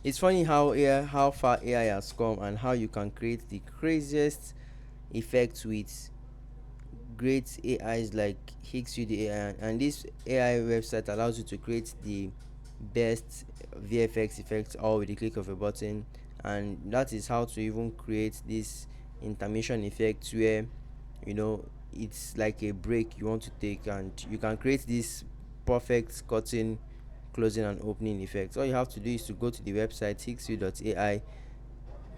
It's funny how far AI has come and how you can create the craziest effects with great AIs like Higgsfield AI, and this AI website allows you to create the best VFX effects all with the click of a button. And that is how to even create this intermission effect where you know it's like a break you want to take, and you can create this perfect cutting, closing and opening effects. All you have to do is to go to the website higgsfield.ai,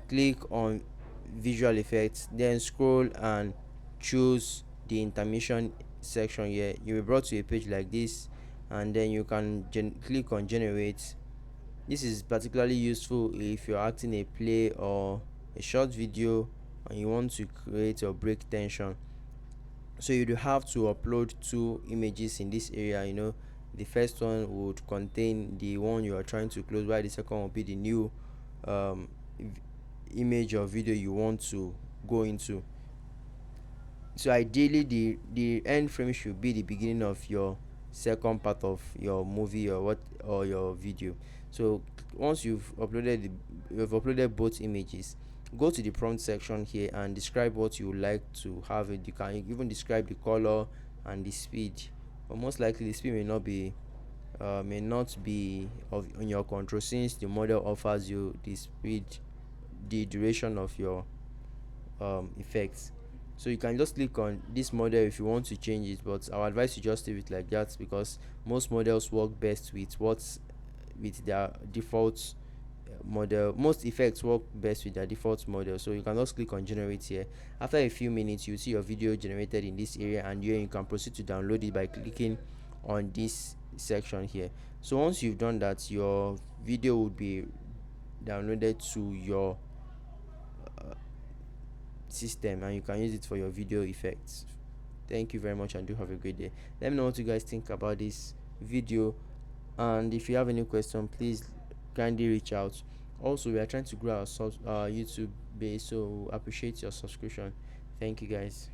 click on visual effects, then scroll and choose the intermission section. Here you'll be brought to a page like this, and then you can click on generate. This is particularly useful if you're acting a play or a short video and you want to create or break tension. So you'd have to upload two images in this area. The first one would contain the one you are trying to close, while the second will be the new um, image or video you want to go into. So ideally the end frame should be the beginning of your second part of your movie or what, or your video. So once you've uploaded both images, go to the prompt section here and describe what you would like to have it. You can even describe the color and the speed, but most likely the speed may not be of on your control, since the model offers you the speed, the duration of your effects. So you can just click on this model if you want to change it, but I would advise you just leave it like that, because most models work best with their default model. Most effects work best with their default model. So you can just click on generate here. After a few minutes you see your video generated in this area, and here you can proceed to download it by clicking on this section here. So once you've done that, your video would be downloaded to your system, and you can use it for your video effects. Thank you very much and do have a great day. Let me know what you guys think about this video, and if you have any question, please kindly reach out. Also, we are trying to grow our YouTube base, so appreciate your subscription. Thank you guys.